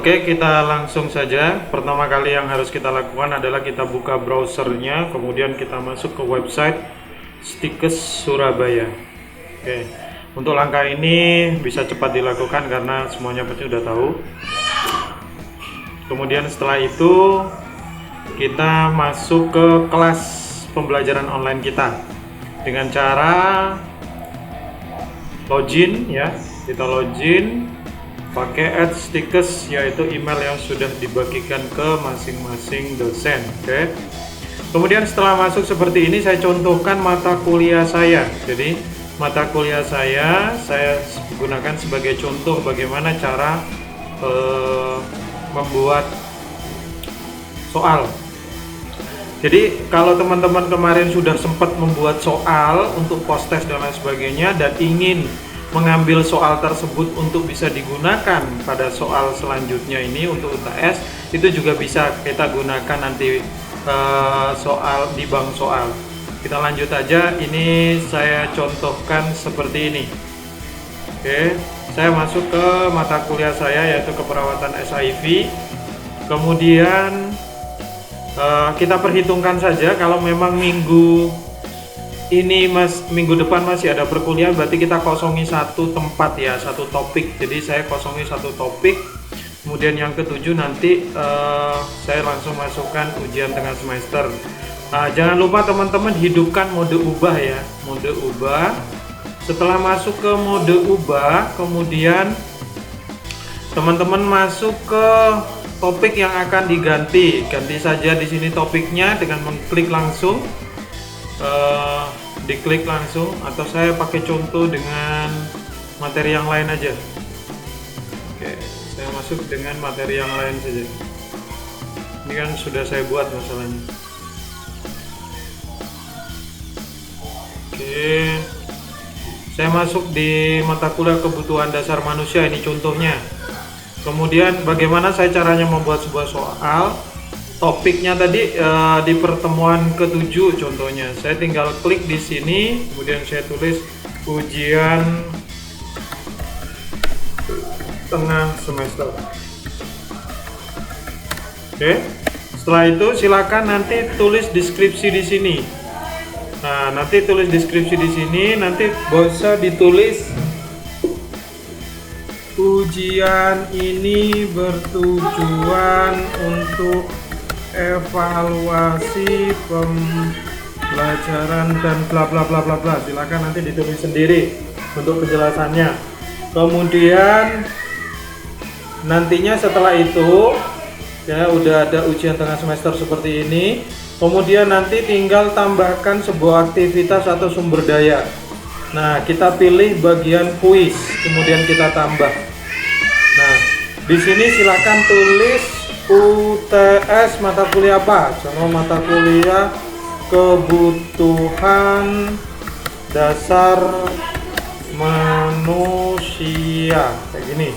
Oke, kita langsung saja. Pertama kali yang harus kita lakukan adalah kita buka browsernya, kemudian kita masuk ke website Stikes Surabaya. Oke, untuk langkah ini bisa cepat dilakukan karena semuanya pasti sudah tahu. Kemudian setelah itu kita masuk ke kelas pembelajaran online kita dengan cara login ya. Kita login pakai @stikes, yaitu email yang sudah dibagikan ke masing-masing dosen. Oke. Kemudian setelah masuk seperti ini, saya contohkan mata kuliah saya. Jadi mata kuliah saya gunakan sebagai contoh bagaimana cara membuat soal. Jadi kalau teman-teman kemarin sudah sempat membuat soal untuk post test dan lain sebagainya dan ingin mengambil soal tersebut untuk bisa digunakan pada soal selanjutnya ini untuk UTS, itu juga bisa kita gunakan nanti soal di bank soal. Kita lanjut aja, ini saya contohkan seperti ini. Oke, saya masuk ke mata kuliah saya yaitu keperawatan SIV. Kemudian kita perhitungkan saja kalau memang minggu depan masih ada perkuliahan, berarti kita kosongi satu tempat ya, satu topik. Jadi saya kosongi satu topik. Kemudian yang ketujuh nanti saya langsung masukkan ujian tengah semester. Jangan lupa teman-teman hidupkan mode ubah ya, mode ubah. Setelah masuk ke mode ubah, kemudian teman-teman masuk ke topik yang akan diganti. Ganti saja di sini topiknya dengan mengklik langsung. Diklik langsung, atau saya pakai contoh dengan materi yang lain aja. Oke, saya masuk dengan materi yang lain saja. Ini kan sudah saya buat masalahnya. Oke, saya masuk di mata kuliah kebutuhan dasar manusia, ini contohnya. Kemudian bagaimana saya caranya membuat sebuah soal. Topiknya tadi di pertemuan ke-7 contohnya. Saya tinggal klik di sini, kemudian saya tulis ujian tengah semester. Oke. Setelah itu silakan nanti tulis deskripsi di sini. Nah, nanti tulis deskripsi di sini, nanti bisa ditulis ujian ini bertujuan untuk evaluasi pembelajaran dan bla bla bla bla bla. Silakan nanti ditulis sendiri untuk penjelasannya. Kemudian nantinya setelah itu ya udah ada ujian tengah semester seperti ini. Kemudian nanti tinggal tambahkan sebuah aktivitas atau sumber daya. Nah, kita pilih bagian kuis, kemudian kita tambah. Nah, di sini silakan tulis UTS mata kuliah apa? Contoh mata kuliah kebutuhan dasar manusia, kayak gini.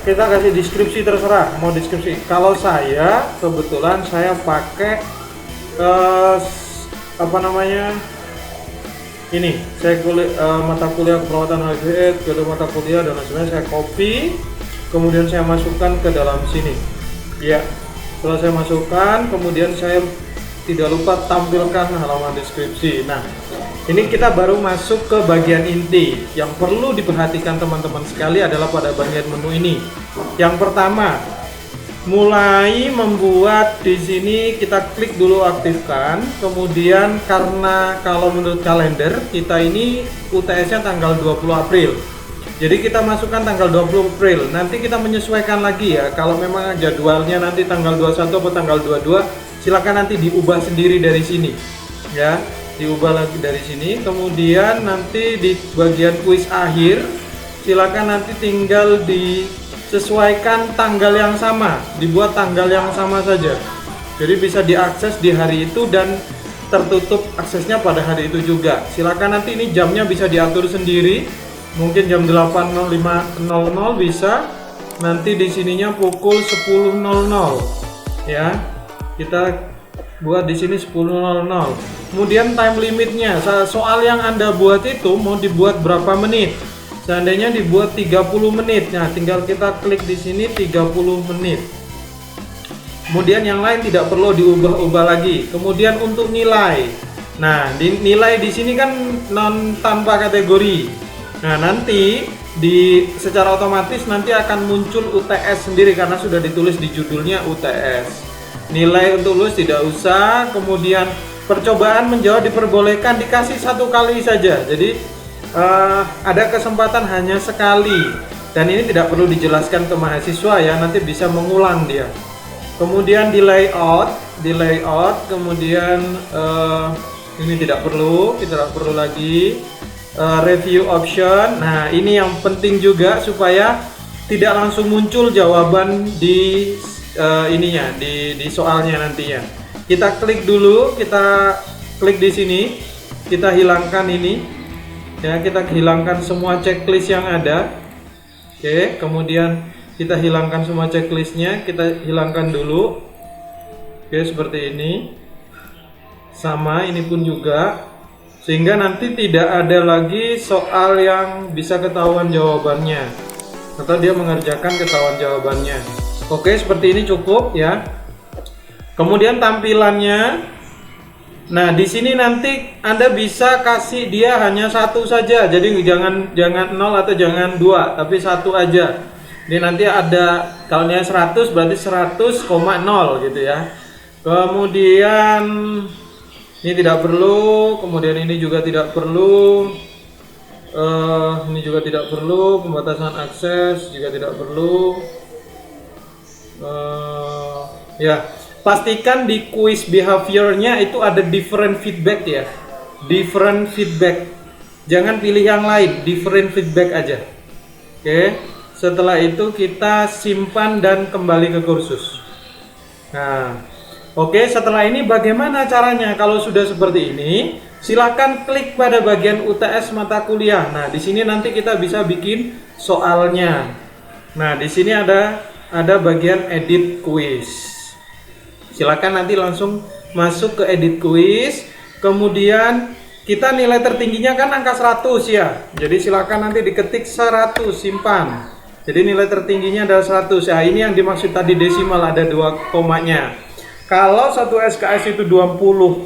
Kita kasih deskripsi, terserah mau deskripsi. Kalau saya kebetulan saya pakai ini saya mata kuliah keperawatan HIV, mata kuliah dan lain-lain. Saya copy, kemudian saya masukkan ke dalam sini ya. Setelah saya masukkan, kemudian saya tidak lupa tampilkan halaman deskripsi. Nah, ini kita baru masuk ke bagian inti. Yang perlu diperhatikan teman-teman sekali adalah pada bagian menu ini. Yang pertama, mulai membuat di sini kita klik dulu aktifkan. Kemudian karena kalau menurut kalender kita ini UTS-nya tanggal 20 April. Jadi kita masukkan tanggal 20 April. Nanti kita menyesuaikan lagi ya. Kalau memang jadwalnya nanti tanggal 21 atau tanggal 22, silakan nanti diubah sendiri dari sini. Ya, diubah lagi dari sini. Kemudian nanti di bagian kuis akhir, silakan nanti tinggal disesuaikan tanggal yang sama, dibuat tanggal yang sama saja. Jadi bisa diakses di hari itu dan tertutup aksesnya pada hari itu juga. Silakan nanti ini jamnya bisa diatur sendiri. Mungkin jam 8.05.00 bisa. Nanti di sininya pukul 10.00 ya. Kita buat di sini 10.00. Kemudian time limitnya, soal yang Anda buat itu mau dibuat berapa menit? seandainya dibuat 30 menit. Nah, tinggal kita klik di sini 30 menit. Kemudian yang lain tidak perlu diubah-ubah lagi. Kemudian untuk nilai. Nah, nilai di sini kan non tanpa kategori. Nah, nanti secara otomatis nanti akan muncul UTS sendiri karena sudah ditulis di judulnya UTS. Nilai untuk lulus tidak usah. Kemudian percobaan menjawab diperbolehkan dikasih 1 kali saja. Jadi ada kesempatan hanya sekali. Dan ini tidak perlu dijelaskan ke mahasiswa ya, nanti bisa mengulang dia. Kemudian di layout, kemudian ini tidak perlu, kita tidak perlu lagi. Review option. Nah, ini yang penting juga supaya tidak langsung muncul jawaban di ininya, di soalnya nantinya. Kita klik dulu, kita klik di sini, kita hilangkan ini. Ya, kita hilangkan semua checklist yang ada. Oke, kemudian kita hilangkan semua checklistnya, kita hilangkan dulu. Oke, seperti ini. Sama, ini pun juga. Sehingga nanti tidak ada lagi soal yang bisa ketahuan jawabannya. Atau dia mengerjakan ketahuan jawabannya. Oke, seperti ini cukup ya. Kemudian tampilannya. Nah, di sini nanti Anda bisa kasih dia hanya 1 saja. Jadi jangan 0 atau jangan 2, tapi 1 aja. Ini nanti ada kalau nilai 100 berarti 100,0 gitu ya. Kemudian ini tidak perlu, kemudian ini juga tidak perlu. Ini juga tidak perlu, pembatasan akses juga tidak perlu. Ya, pastikan di quiz behaviornya itu ada different feedback ya. Different feedback. Jangan pilih yang lain, different feedback aja. Oke. Setelah itu kita simpan dan kembali ke kursus. Nah, oke, setelah ini bagaimana caranya? Kalau sudah seperti ini, silakan klik pada bagian UTS mata kuliah. Nah, di sini nanti kita bisa bikin soalnya. Nah, di sini ada bagian edit quiz. Silakan nanti langsung masuk ke edit quiz. Kemudian kita nilai tertingginya kan angka 100 ya. Jadi silakan nanti diketik 100, simpan. Jadi nilai tertingginya adalah 100. Ya, ini yang dimaksud tadi desimal, ada 2 komanya. Kalau satu SKS itu 20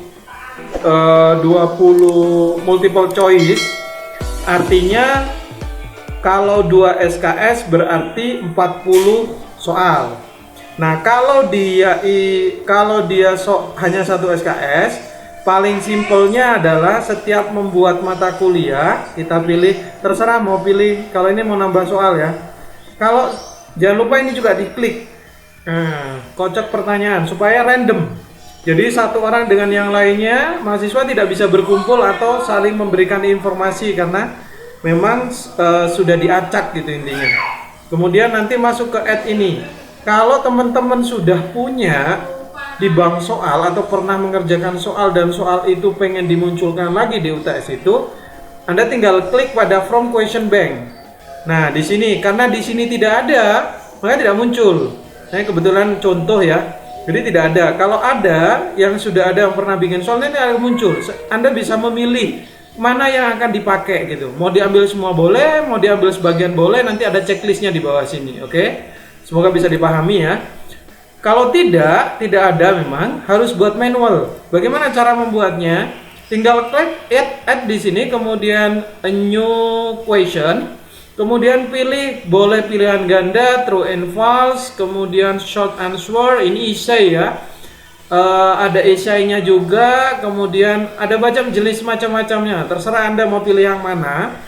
multiple choice, artinya kalau 2 SKS berarti 40 soal. Nah, kalau dia hanya 1 SKS, paling simpelnya adalah setiap membuat mata kuliah kita pilih, terserah mau pilih. Kalau ini mau nambah soal ya. Kalau jangan lupa ini juga diklik. Nah, kocok pertanyaan supaya random. Jadi satu orang dengan yang lainnya, mahasiswa tidak bisa berkumpul atau saling memberikan informasi karena memang sudah diacak gitu intinya. Kemudian nanti masuk ke add ini. Kalau teman-teman sudah punya di bank soal atau pernah mengerjakan soal dan soal itu pengen dimunculkan lagi di UTS itu, Anda tinggal klik pada from question bank. Nah, di sini karena di sini tidak ada, maka tidak muncul. Nah, kebetulan contoh ya. Jadi tidak ada. Kalau ada yang sudah ada yang pernah bikin soal, ini akan muncul. Anda bisa memilih mana yang akan dipakai gitu. Mau diambil semua boleh, mau diambil sebagian boleh. Nanti ada checklistnya di bawah sini. Oke? Semoga bisa dipahami ya. Kalau tidak ada memang harus buat manual. Bagaimana cara membuatnya? Tinggal klik add di sini, kemudian a new question. Kemudian pilih, boleh pilihan ganda, true and false, kemudian short answer, ini essay ya. Ada essay-nya juga, kemudian ada macam jenis macam-macamnya. Terserah Anda mau pilih yang mana.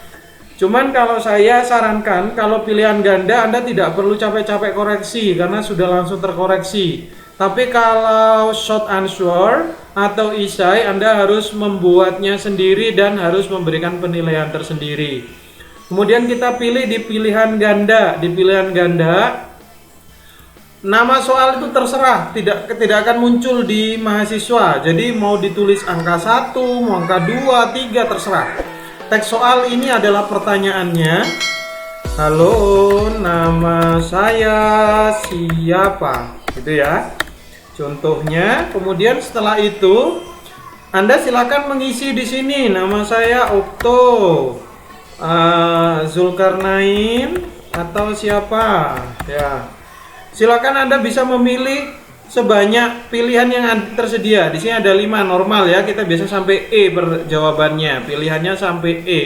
Cuman kalau saya sarankan, kalau pilihan ganda Anda tidak perlu capek-capek koreksi karena sudah langsung terkoreksi. Tapi kalau short answer atau essay, Anda harus membuatnya sendiri dan harus memberikan penilaian tersendiri. Kemudian kita pilih di pilihan ganda. Di pilihan ganda, nama soal itu terserah, tidak akan muncul di mahasiswa. Jadi mau ditulis angka 1, mau angka 2, 3 terserah. Teks soal ini adalah pertanyaannya. Halo, nama saya siapa? Gitu ya. Contohnya, kemudian setelah itu Anda silakan mengisi di sini. Nama saya Okto. Zulkarnain atau siapa ya. Silakan Anda bisa memilih sebanyak pilihan yang tersedia. Di sini ada 5 normal ya. Kita biasa sampai E jawabannya. Pilihannya sampai E.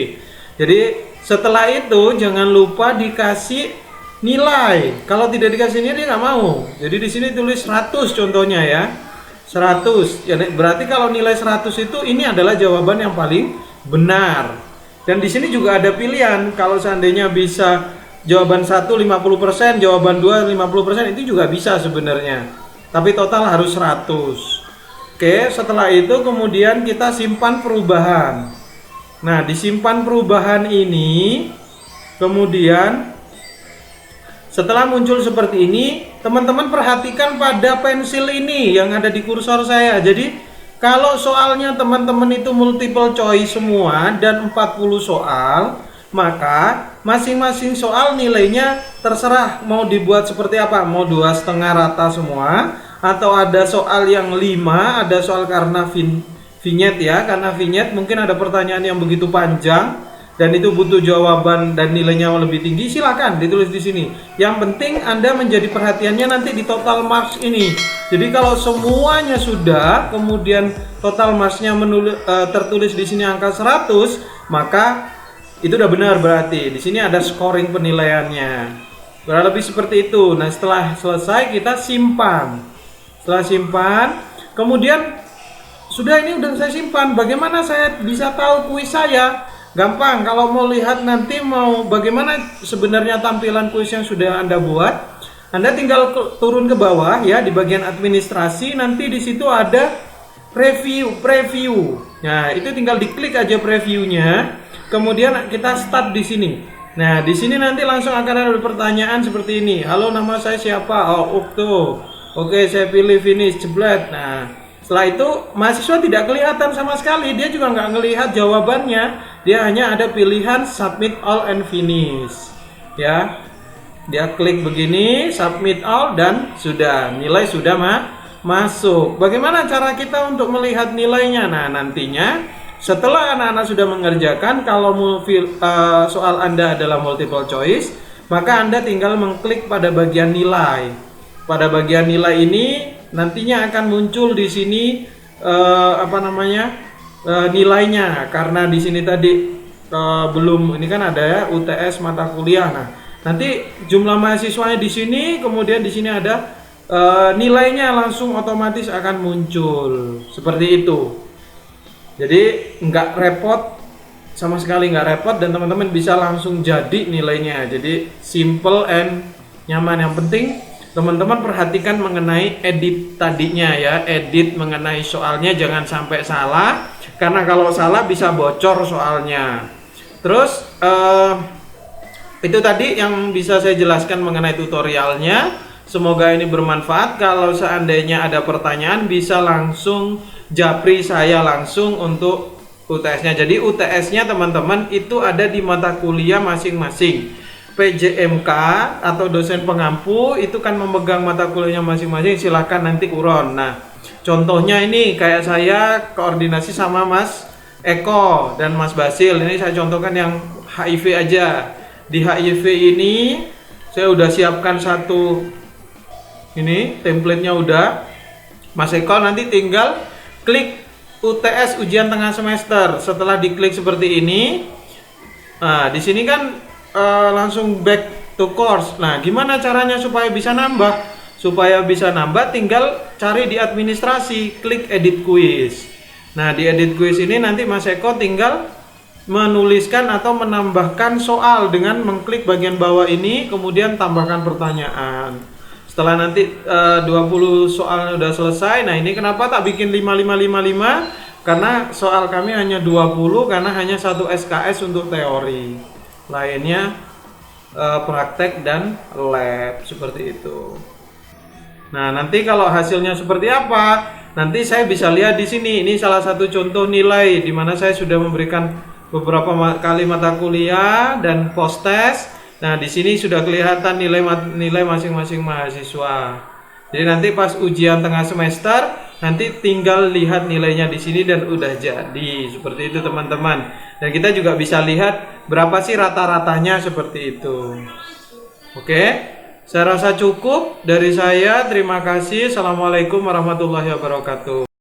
Jadi setelah itu jangan lupa dikasih nilai. Kalau tidak dikasih nilai dia nggak mau. Jadi di sini tulis 100 contohnya ya. 100. Ya, berarti kalau nilai 100 itu ini adalah jawaban yang paling benar. Dan di sini juga ada pilihan. Kalau seandainya bisa jawaban 1 50%, jawaban 2 50%, itu juga bisa sebenarnya. Tapi total harus 100. Oke, setelah itu kemudian kita simpan perubahan. Nah, disimpan perubahan ini, kemudian setelah muncul seperti ini, teman-teman perhatikan pada pensil ini yang ada di kursor saya. Jadi, kalau soalnya teman-teman itu multiple choice semua dan 40 soal, maka masing-masing soal nilainya terserah mau dibuat seperti apa. Mau 2,5 rata semua, atau ada soal yang 5, ada soal karena vignette ya. Karena vignette mungkin ada pertanyaan yang begitu panjang dan itu butuh jawaban dan nilainya lebih tinggi, silakan ditulis di sini. Yang penting Anda menjadi perhatiannya nanti di total marks ini. Jadi kalau semuanya sudah, kemudian total marksnya tertulis di sini angka 100, maka itu udah benar berarti. Di sini ada scoring penilaiannya. Kurang lebih seperti itu. Nah, setelah selesai kita simpan. Setelah simpan, kemudian sudah ini udah saya simpan. Bagaimana saya bisa tahu kuis saya? Gampang, kalau mau lihat nanti mau bagaimana sebenarnya tampilan kuis yang sudah Anda buat, Anda tinggal turun ke bawah ya di bagian administrasi, nanti di situ ada preview. Nah, itu tinggal diklik aja previewnya. Kemudian kita start di sini. Nah, di sini nanti langsung akan ada pertanyaan seperti ini. Halo, nama saya siapa? Oh, Ukto. Oke, saya pilih finish, jeblet. Nah, setelah itu mahasiswa tidak kelihatan sama sekali. Dia juga nggak ngelihat jawabannya. Dia hanya ada pilihan submit all and finish. Ya, dia klik begini, submit all dan sudah. Nilai sudah masuk. Bagaimana cara kita untuk melihat nilainya? Nah, nantinya setelah anak-anak sudah mengerjakan, kalau soal Anda adalah multiple choice, maka Anda tinggal mengklik pada bagian nilai. Pada bagian nilai ini nantinya akan muncul di sini nilainya, karena di sini tadi belum, ini kan ada ya UTS mata kuliah. Nah, nanti jumlah mahasiswanya di sini, kemudian di sini ada nilainya langsung otomatis akan muncul seperti itu. Jadi nggak repot, sama sekali nggak repot, dan teman-teman bisa langsung jadi nilainya. Jadi simple and nyaman. Yang penting teman-teman perhatikan mengenai edit tadinya ya, edit mengenai soalnya jangan sampai salah, karena kalau salah bisa bocor soalnya. Terus itu tadi yang bisa saya jelaskan mengenai tutorialnya. Semoga ini bermanfaat. Kalau seandainya ada pertanyaan bisa langsung japri saya langsung untuk UTS-nya. Jadi UTS-nya teman-teman itu ada di mata kuliah masing-masing. PJMK atau dosen pengampu itu kan memegang mata kuliahnya masing-masing, silahkan nanti urun. Nah, contohnya ini kayak saya koordinasi sama Mas Eko dan Mas Basil. Ini saya contohkan yang HIV aja. Di HIV ini saya udah siapkan satu, ini template-nya udah. Mas Eko nanti tinggal klik UTS ujian tengah semester. Setelah diklik seperti ini, nah di sini kan langsung back to course. Nah, gimana caranya supaya bisa nambah? Supaya bisa nambah tinggal cari di administrasi, klik edit quiz. Nah, di edit quiz ini nanti Mas Eko tinggal menuliskan atau menambahkan soal dengan mengklik bagian bawah ini, kemudian tambahkan pertanyaan. Setelah nanti 20 soal udah selesai. Nah, ini kenapa tak bikin 5555? Karena soal kami hanya 20, karena hanya satu SKS untuk teori. Lainnya praktek dan lab seperti itu. Nah, nanti kalau hasilnya seperti apa, nanti saya bisa lihat di sini. Ini salah satu contoh nilai di mana saya sudah memberikan beberapa kali mata kuliah dan post test. Nah, di sini sudah kelihatan nilai masing-masing mahasiswa. Jadi nanti pas ujian tengah semester, Nanti tinggal lihat nilainya di sini dan udah jadi. Seperti itu teman-teman. Dan kita juga bisa lihat berapa sih rata-ratanya seperti itu. Oke, saya rasa cukup dari saya. Terima kasih. Assalamualaikum warahmatullahi wabarakatuh.